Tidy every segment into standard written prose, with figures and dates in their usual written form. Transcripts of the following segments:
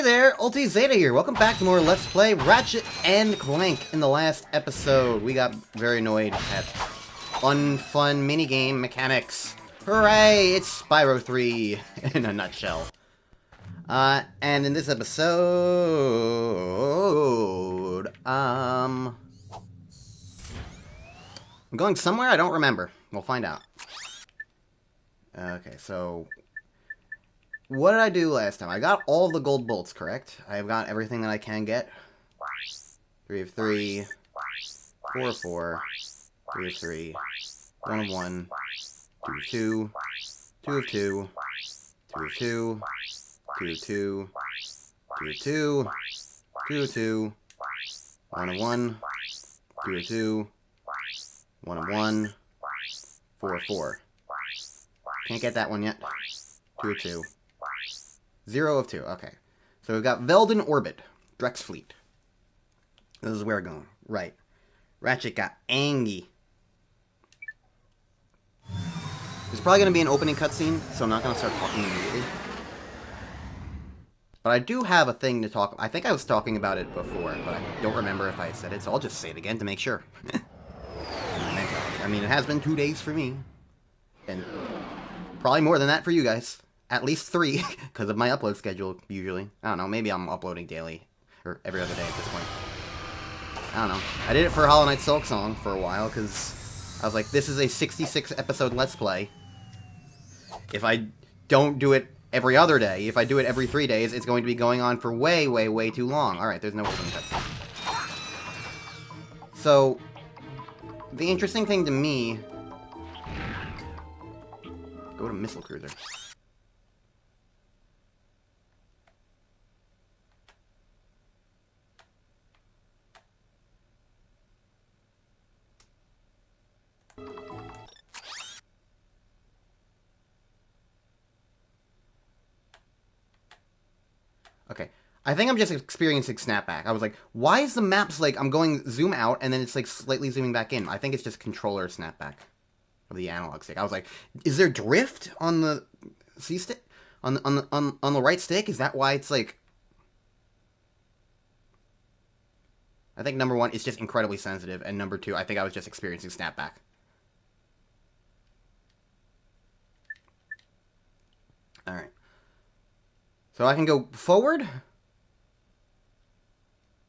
there, Ulti Zeta here. Welcome back to more Let's Play Ratchet and Clank. In the last episode, we got very annoyed at unfun minigame mechanics. Hooray! It's Spyro 3 in a nutshell. And in this episode, I'm going somewhere I don't remember. We'll find out. Okay, so what did I do last time? I got all the gold bolts, correct? I've got everything that I can get. 3 of 3, 4 of 4, 3 of 3, 1 of 1, 2 of 2, 2 of 2, 2 of 2, 2 of 2, 2 of 2, 2 of 2, 1 of 1, 2 of 2, 1 of 1, 4 of 4. Can't get that one yet. 2 of 2. 0 of 2, okay. So we've got Veldin Orbit, Drex Fleet. This is where we're going. Right. Ratchet got Angie. There's probably going to be an opening cutscene, so I'm not going to start talking immediately. But I do have a thing to talk. I think I was talking about it before, but I don't remember if I said it, so I'll just say it again to make sure. I mean, it has been 2 days for me. And probably more than that for you guys. At least 3, because of my upload schedule, usually. I don't know, maybe I'm uploading daily, or every other day at this point. I don't know. I did it for Hollow Knight Silk Song for a while, because I was like, this is a 66 episode Let's Play. If I don't do it every other day, if I do it every 3 days, it's going to be going on for way, way, way too long. Alright, there's no opening cutscene. So, the interesting thing to me... Go to Missile Cruiser. Okay, I think I'm just experiencing snapback. I was like, why is the maps like, I'm going zoom out, and then it's like slightly zooming back in. I think it's just controller snapback of the analog stick. I was like, is there drift on the C-stick? On the right stick? Is that why it's like... I think number 1, it's just incredibly sensitive, and number 2, I think I was just experiencing snapback. Alright. So I can go forward,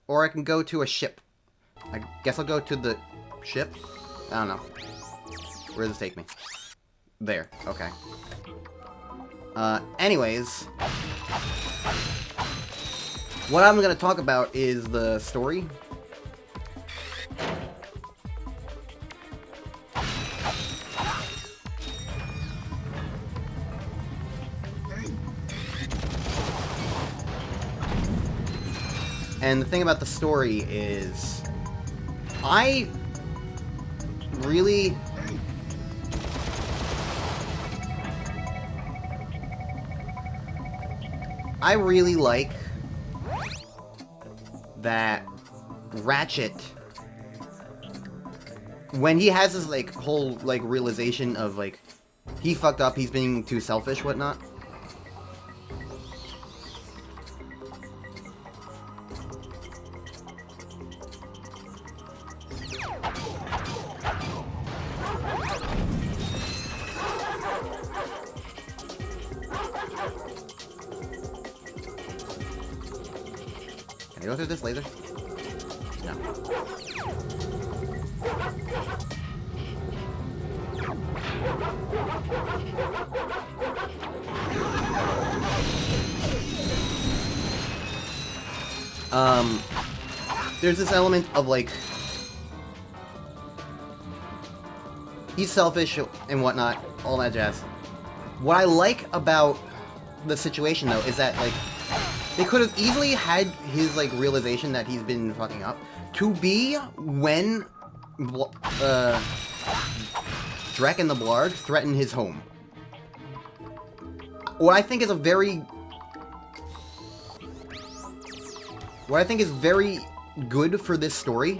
or I can go to a ship. I guess I'll go to the ship. I don't know. Where does this take me? There. Okay. Anyways, what I'm going to talk about is the story. And the thing about the story is, I really like that Ratchet, when he has his like whole like realization of like he fucked up, he's being too selfish, whatnot. Can I go through this laser? No. There's this element of like, he's selfish and whatnot, all that jazz. What I like about the situation though is that like, they could have easily had his, like, realization that he's been fucking up to be when Drek and the Blarg threaten his home. What I think is very good for this story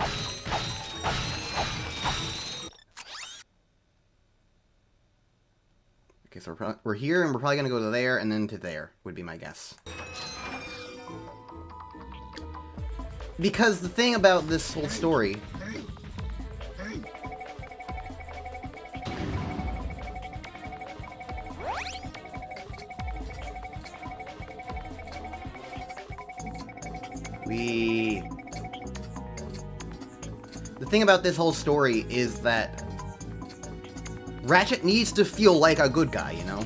Okay, so we're here, and we're probably gonna go to there, and then to there, would be my guess. Because the thing about this whole story... The thing about this whole story is that Ratchet needs to feel like a good guy, you know?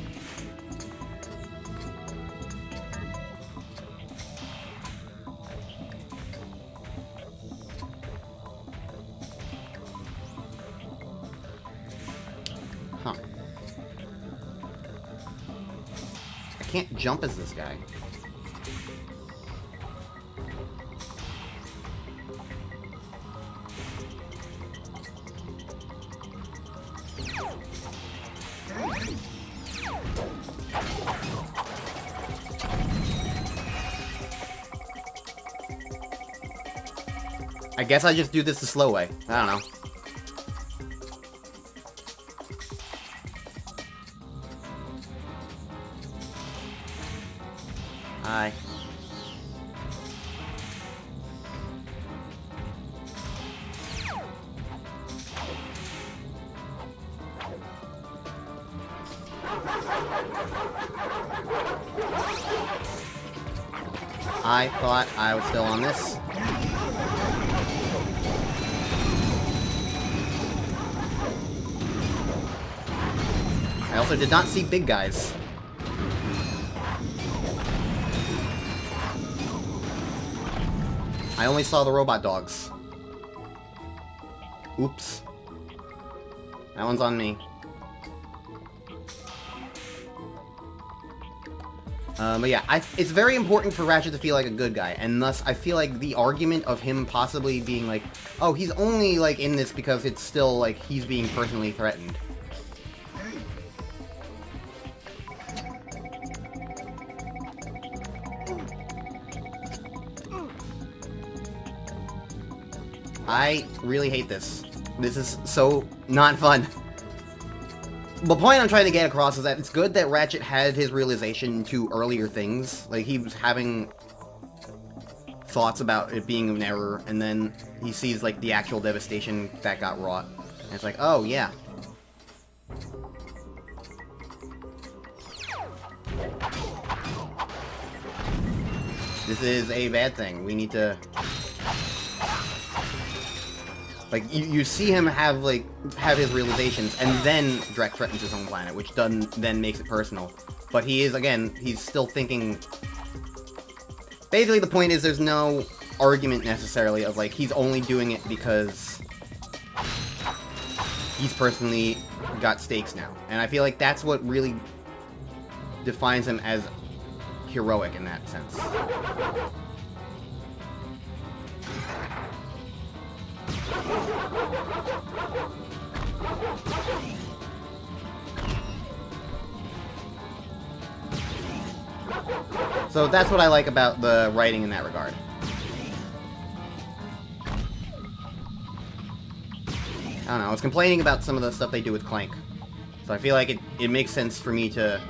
Huh. I can't jump as this guy. I guess I just do this the slow way. I don't know. Hi. I thought I was still on this. I also did not see big guys. I only saw the robot dogs. Oops. That one's on me. But yeah, it's very important for Ratchet to feel like a good guy, and thus I feel like the argument of him possibly being like, oh, he's only like in this because it's still like he's being personally threatened. I really hate this. This is so not fun. The point I'm trying to get across is that it's good that Ratchet had his realization to earlier things. Like, he was having thoughts about it being an error, and then he sees, like, the actual devastation that got wrought. And it's like, oh, yeah. This is a bad thing. We need to... Like, you see him have his realizations, and then Drek threatens his own planet, which then makes it personal. But he is, again, he's still thinking... Basically, the point is there's no argument, necessarily, of, like, he's only doing it because he's personally got stakes now. And I feel like that's what really defines him as heroic in that sense. So that's what I like about the writing in that regard. I don't know, I was complaining about some of the stuff they do with Clank. So I feel like it makes sense for me to...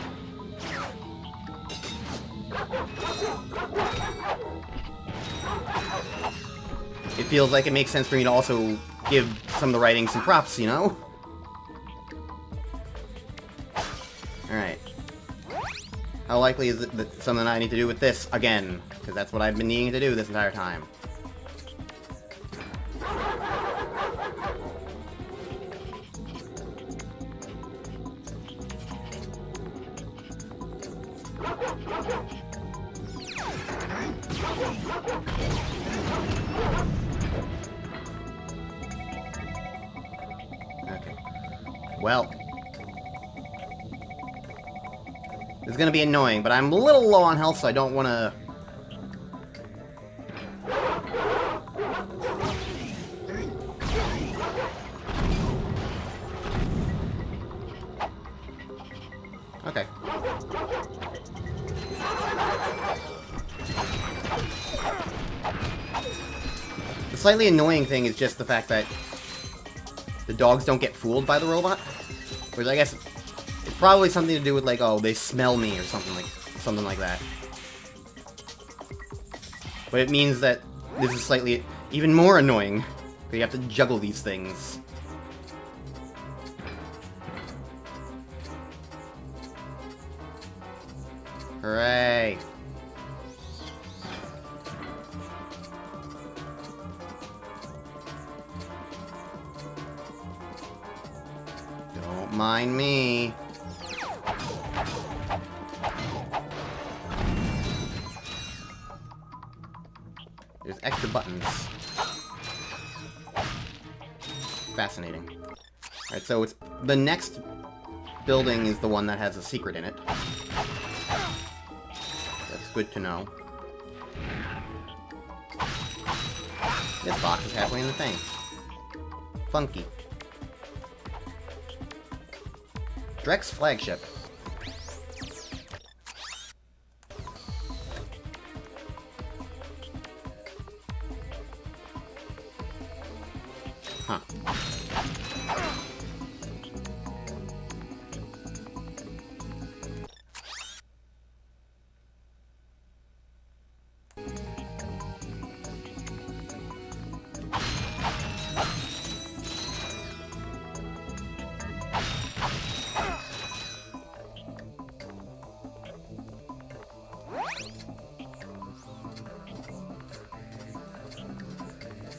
It feels like it makes sense for me to also give some of the writing some props, you know? Alright. How likely is it that something I need to do with this again? Because that's what I've been needing to do this entire time. Okay. Well. It's gonna be annoying, but I'm a little low on health, so I don't want to... Okay. The slightly annoying thing is just the fact that the dogs don't get fooled by the robot, which I guess it's probably something to do with, like, oh, they smell me or something like that. But it means that this is slightly even more annoying. You have to juggle these things. Hooray! Don't mind me. There's extra buttons. Fascinating. Alright, so it's the next building is the one that has a secret in it. That's good to know. This box is halfway in the thing. Funky. Drek's flagship. Huh.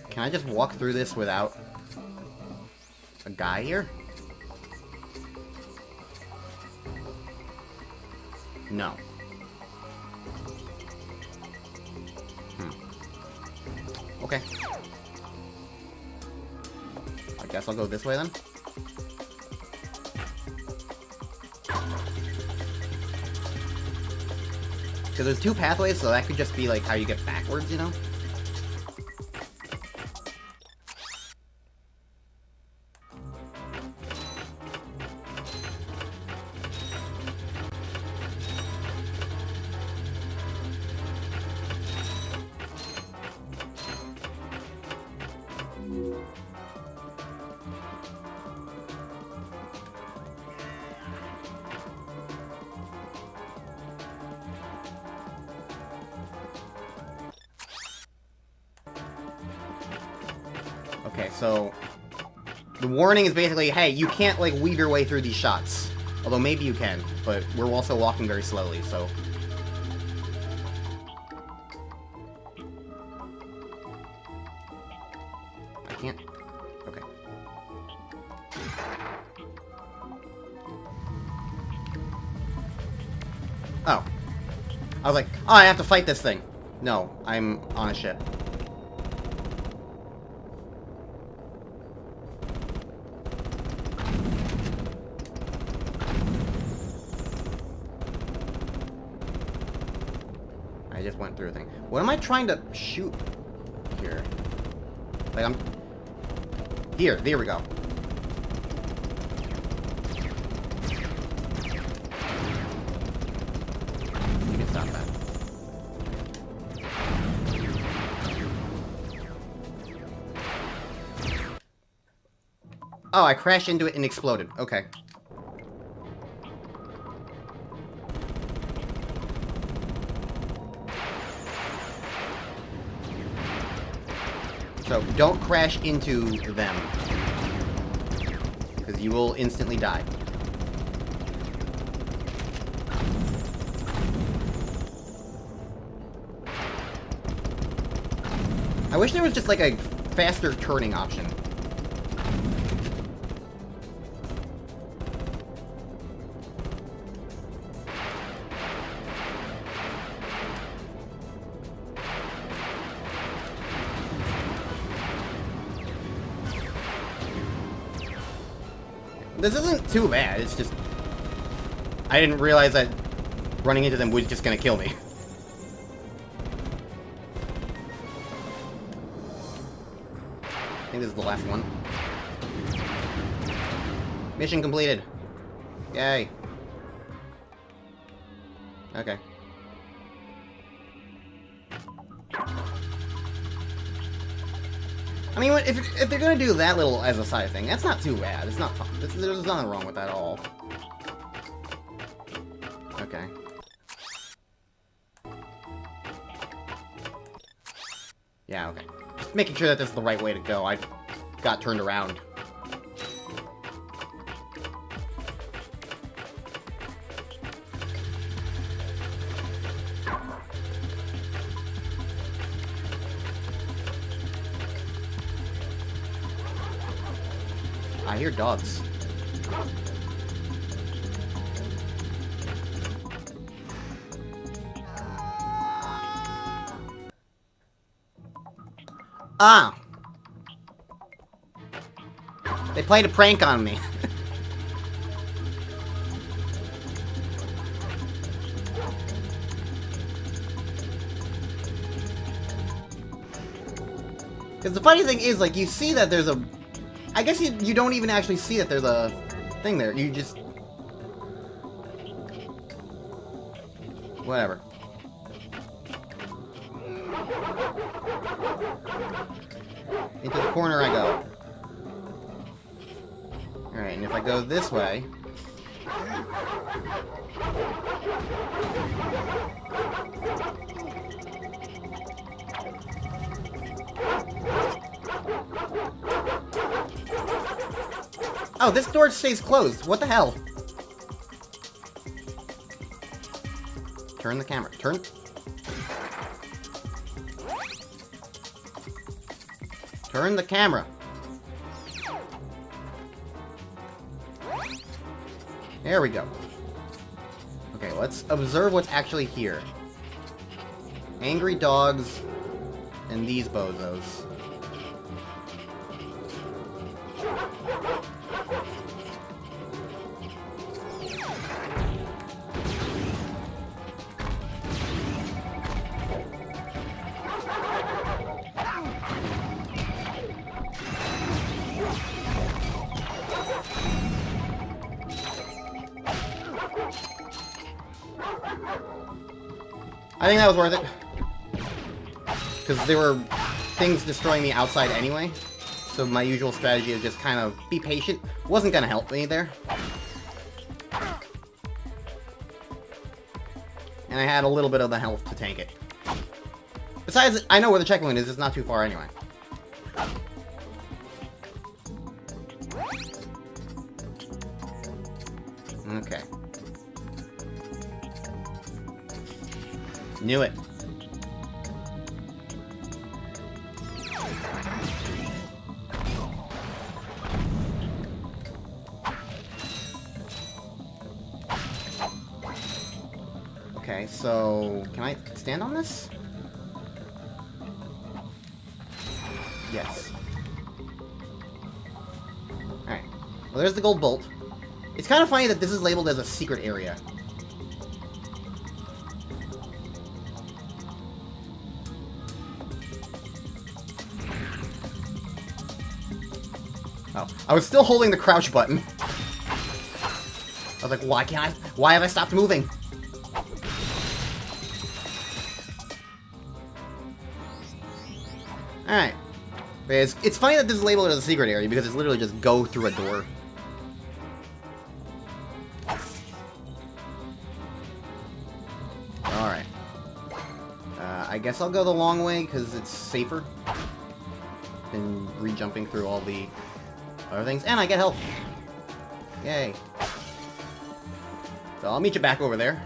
Can I just walk through this without a guy here? No. Okay. I guess I'll go this way then. Because there's two pathways, so that could just be like how you get backwards, you know? Okay, so the warning is basically, hey, you can't, like, weave your way through these shots. Although maybe you can, but we're also walking very slowly, so... I can't... Okay. Oh. I was like, oh, I have to fight this thing. No, I'm on a ship. I just went through a thing. What am I trying to shoot here? Like, I'm... Here, there we go. You can stop that. Oh, I crashed into it and exploded. Okay. So, don't crash into them. Because you will instantly die. I wish there was just like a faster turning option. This isn't too bad, it's just... I didn't realize that running into them was just gonna kill me. I think this is the last one. Mission completed. Yay. Okay. I mean, if they're gonna do that little as a side thing, that's not too bad. It's not fun. There's nothing wrong with that at all. Okay. Yeah, okay. Just making sure that this is the right way to go. I got turned around. I hear dogs. Ah! They played a prank on me. Because the funny thing is, like, you see that there's a... I guess you don't even actually see that there's a thing there. You just... Whatever. Into the corner I go. Alright, and if I go this way... Oh, this door stays closed. What the hell? Turn the camera. Turn... Turn the camera. There we go. Okay, let's observe what's actually here. Angry dogs and these bozos. I think that was worth it. Because there were things destroying me outside anyway. So my usual strategy is just kind of be patient. Wasn't going to help me there. And I had a little bit of the health to tank it. Besides, I know where the checkpoint is. It's not too far anyway. Okay. Knew it. Okay, so can I stand on this? Yes. Alright. Well, there's the gold bolt. It's kind of funny that this is labeled as a secret area. Oh, I was still holding the crouch button. I was like, why can't I? Why have I stopped moving? Alright. It's funny that this is labeled as a secret area because it's literally just go through a door. Alright. I guess I'll go the long way because it's safer than re-jumping through all the other things. And I get health. Yay. So I'll meet you back over there.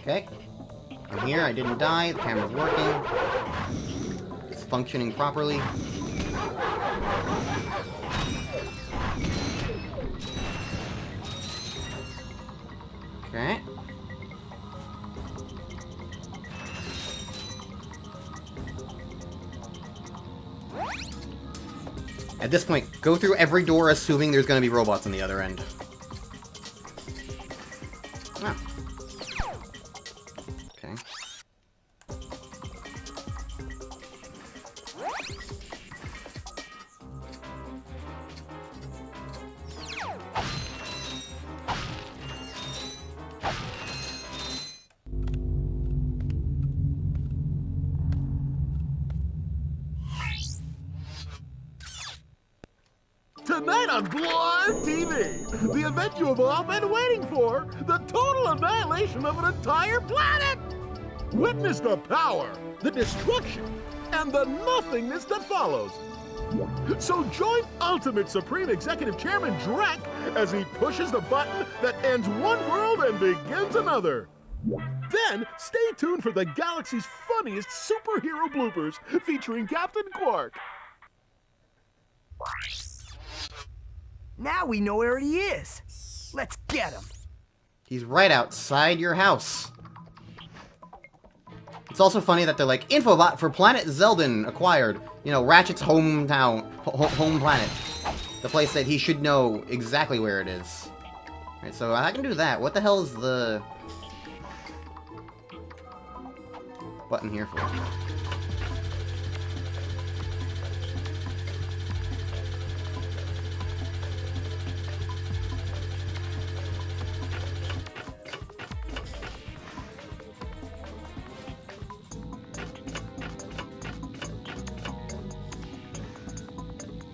Okay. I'm here, I didn't die, the camera's working. It's functioning properly. Okay. At this point, go through every door assuming there's going to be robots on the other end. Ah. Okay. Tonight on Blind TV, the event you have all been waiting for, the total annihilation of an entire planet! Witness the power, the destruction, and the nothingness that follows. So join Ultimate Supreme Executive Chairman Drek as he pushes the button that ends one world and begins another. Then, stay tuned for the galaxy's funniest superhero bloopers featuring Captain Quark. Now we know where he is. Let's get him. He's right outside your house. It's also funny that they're like, Infobot for Planet Zeldin acquired. You know, Ratchet's hometown, home planet. The place that he should know exactly where it is. Right, so I can do that. What the hell is the button here for?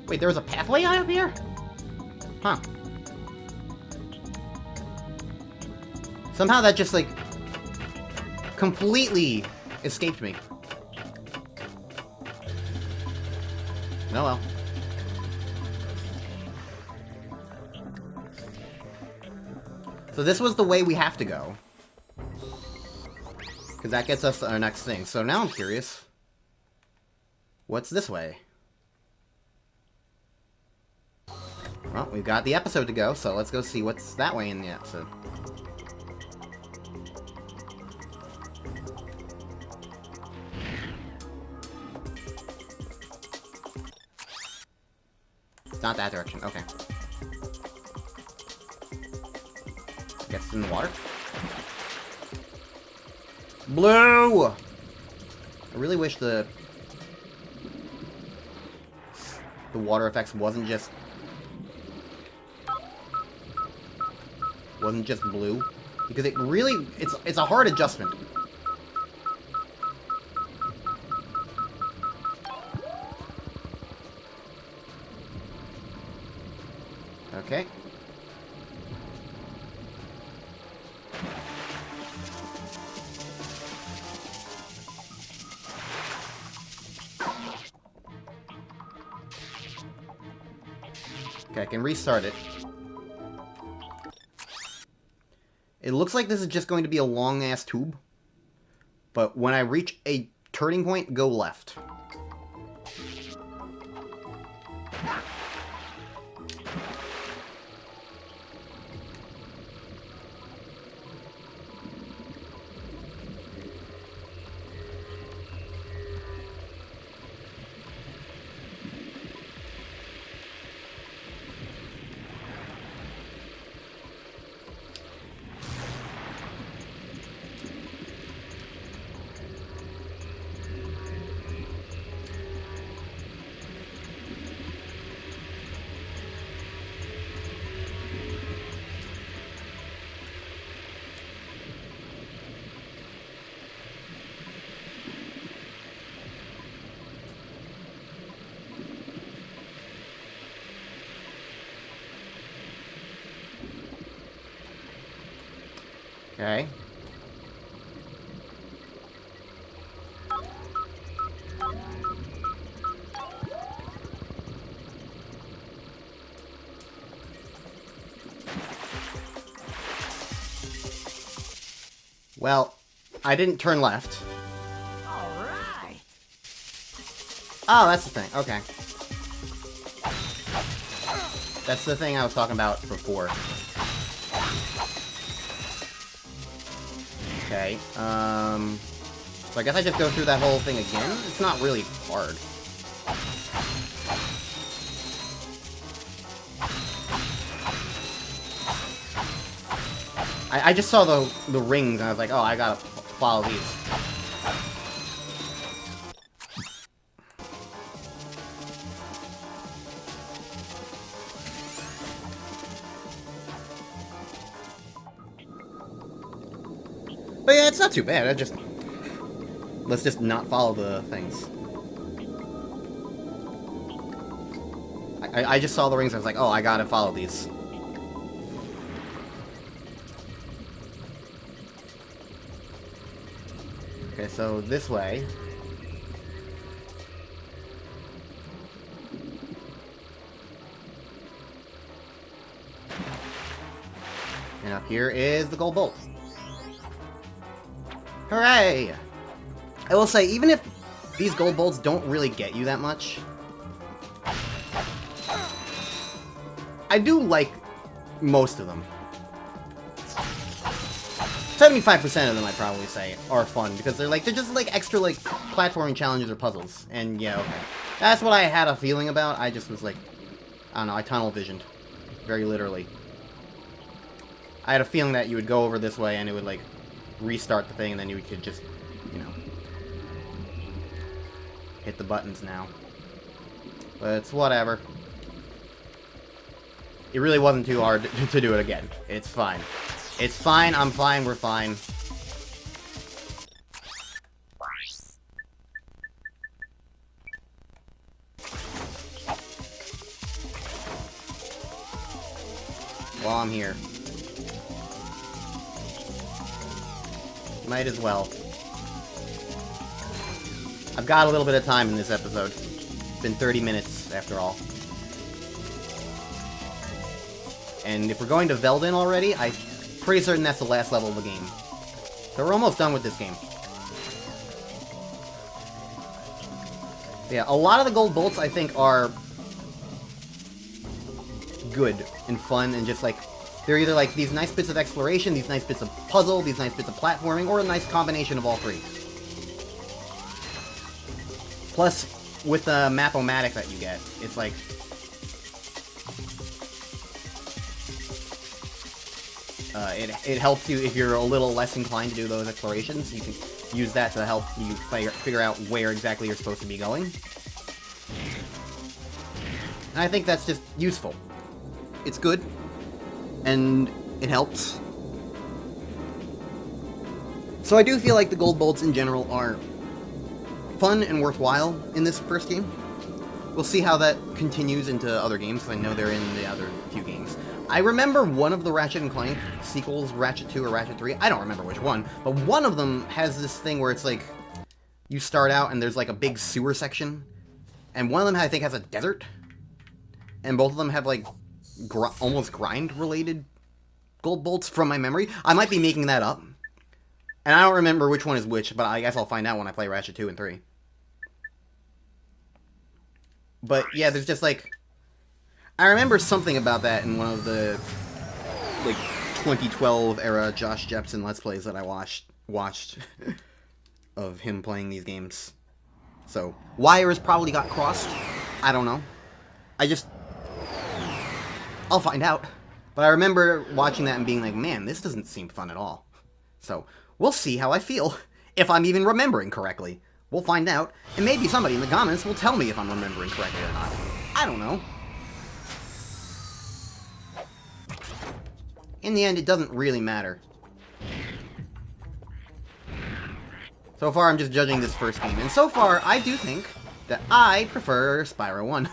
Wait, there was a pathway out here? Huh. Somehow that just, like, completely escaped me. Oh well. So this was the way we have to go. Because that gets us to our next thing. So now I'm curious. What's this way? Well, we've got the episode to go, so let's go see what's that way in the episode. It's not that direction, okay. Guess it's in the water? Blue! I really wish the water effects wasn't just blue, because it really, it's a hard adjustment. Okay. Okay, I can restart it. It looks like this is just going to be a long-ass tube. But when I reach a turning point, go left. Okay. Well, I didn't turn left. All right. Oh, that's the thing. Okay. That's the thing I was talking about before. Okay, so I guess I just go through that whole thing again? It's not really hard. I just saw the rings and I was like, oh, I gotta follow these. But yeah, it's not too bad. Let's just not follow the things. I just saw the rings. I was like, oh, I gotta follow these. Okay, so this way. And up here is the gold bolt. Hooray! I will say, even if these gold bolts don't really get you that much, I do like most of them. 75% of them, I'd probably say, are fun, because they're just like extra like platforming challenges or puzzles. And yeah, okay. That's what I had a feeling about. I just was like, I don't know, I tunnel visioned. Very literally. I had a feeling that you would go over this way and it would like restart the thing and then you could just, you know, hit the buttons now. But it's whatever. It really wasn't too hard to do it again. It's fine. It's fine, I'm fine, we're fine. While I'm here. Might as well. I've got a little bit of time in this episode. It's been 30 minutes, after all. And if we're going to Veldin already, I'm pretty certain that's the last level of the game. So we're almost done with this game. Yeah, a lot of the gold bolts, I think, are good and fun and just like, they're either like these nice bits of exploration, these nice bits of puzzle, these nice bits of platforming, or a nice combination of all three. Plus, with the map-o-matic that you get, it's like, it helps you if you're a little less inclined to do those explorations. You can use that to help you figure out where exactly you're supposed to be going. And I think that's just useful. It's good, and it helps. So I do feel like the gold bolts in general are fun and worthwhile in this first game. We'll see how that continues into other games, because I know they're in the other few games. I remember one of the Ratchet and Clank sequels, Ratchet 2 or Ratchet 3, I don't remember which one, but one of them has this thing where it's like, you start out and there's like a big sewer section, and one of them I think has a desert, and both of them have like almost grind-related gold bolts from my memory. I might be making that up, and I don't remember which one is which, but I guess I'll find out when I play Ratchet 2 and 3. But yeah, there's just like, I remember something about that in one of the, like, 2012 era Josh Jepson Let's Plays that I watched of him playing these games. So, wires probably got crossed. I don't know. I'll find out. But I remember watching that and being like, man, this doesn't seem fun at all. So, we'll see how I feel. If I'm even remembering correctly. We'll find out. And maybe somebody in the comments will tell me if I'm remembering correctly or not. I don't know. In the end, it doesn't really matter. So far, I'm just judging this first game. And so far, I do think that I prefer Spyro 1.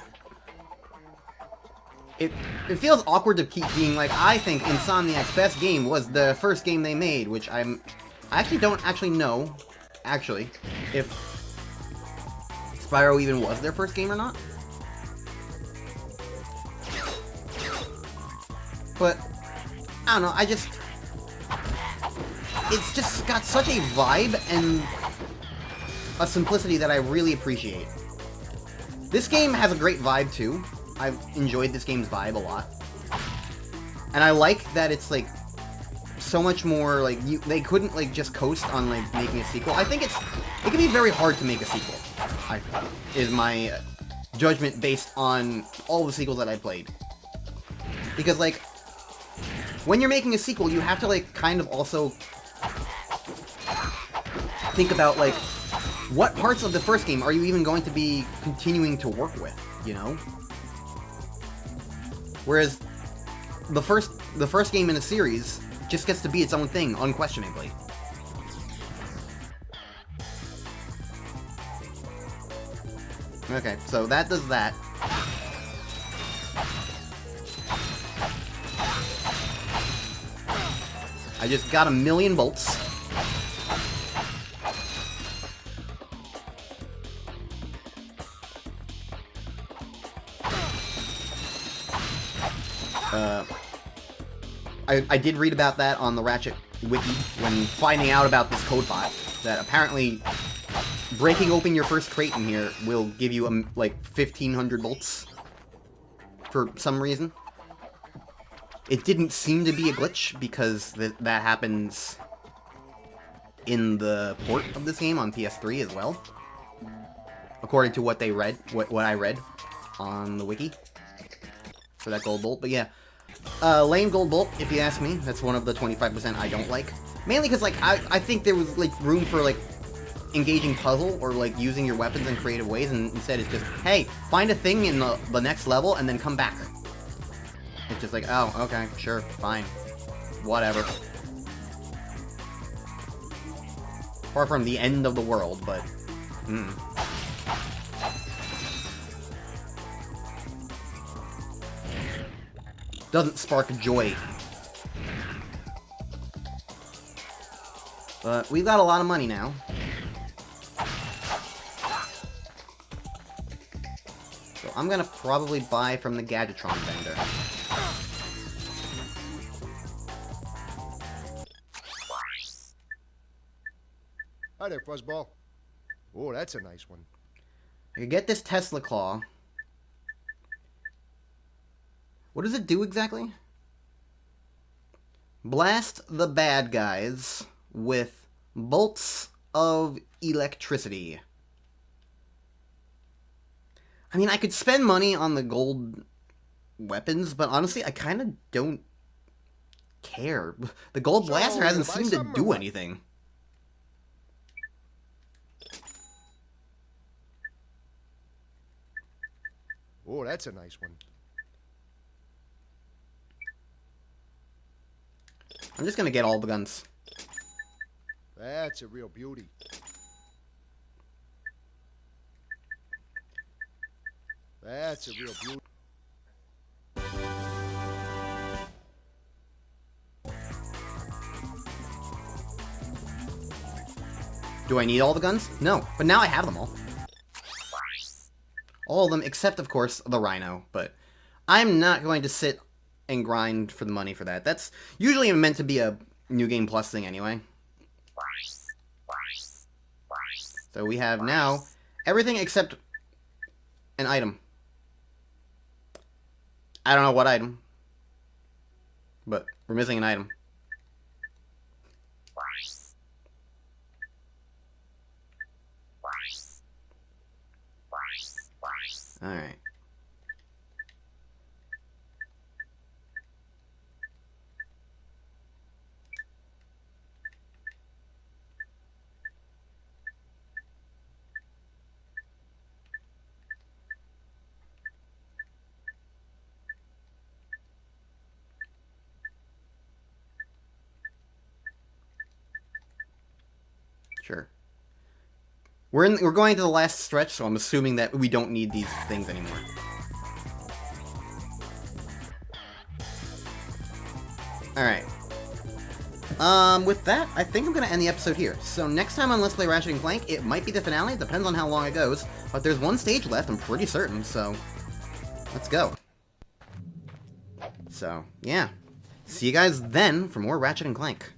It feels awkward to keep being like, I think Insomniac's best game was the first game they made, which I actually don't know, if Spyro even was their first game or not. But I don't know, it's just got such a vibe and a simplicity that I really appreciate. This game has a great vibe too. I've enjoyed this game's vibe a lot. And I like that it's like so much more like they couldn't like just coast on like making a sequel. I think it can be very hard to make a sequel. Is my judgment based on all the sequels that I played. Because like when you're making a sequel, you have to, like, kind of also think about, like, what parts of the first game are you even going to be continuing to work with, you know? Whereas the first game in a series just gets to be its own thing, unquestionably. Okay, so that does that. I just got 1,000,000 bolts. I did read about that on the Ratchet wiki when finding out about this code bot, that apparently breaking open your first crate in here will give you, like, 1,500 bolts for some reason. It didn't seem to be a glitch, because that happens in the port of this game on PS3 as well, according to what they read, what I read on the wiki for that gold bolt. But yeah, lame gold bolt, if you ask me. That's one of the 25% I don't like. Mainly because, like, I think there was, like, room for, like, engaging puzzle or, like, using your weapons in creative ways, and instead it's just, hey, find a thing in the next level and then come back. It's just like, oh, okay, sure, fine. Whatever. Far from the end of the world, but... Doesn't spark joy. But we've got a lot of money now. So I'm gonna probably buy from the Gadgetron vendor. Hi there, Fuzzball. Oh, that's a nice one. I could get this Tesla Claw. What does it do exactly? Blast the bad guys with bolts of electricity. I mean, I could spend money on the gold weapons, but honestly, I kind of don't care. The gold blaster hasn't seemed to do anything. Oh, that's a nice one. I'm just gonna get all the guns. That's a real beauty. That's a real beauty. Do I need all the guns? No, but now I have them all. All of them, except, of course, the Rhino, but I'm not going to sit and grind for the money for that. That's usually meant to be a New Game Plus thing anyway. So we have now everything except an item. I don't know what item, but we're missing an item. Alright. Sure. We're going to the last stretch, so I'm assuming that we don't need these things anymore. Alright. With that, I think I'm going to end the episode here. So next time on Let's Play Ratchet and Clank, it might be the finale, it depends on how long it goes, but there's one stage left, I'm pretty certain, so let's go. So, yeah. See you guys then for more Ratchet and Clank.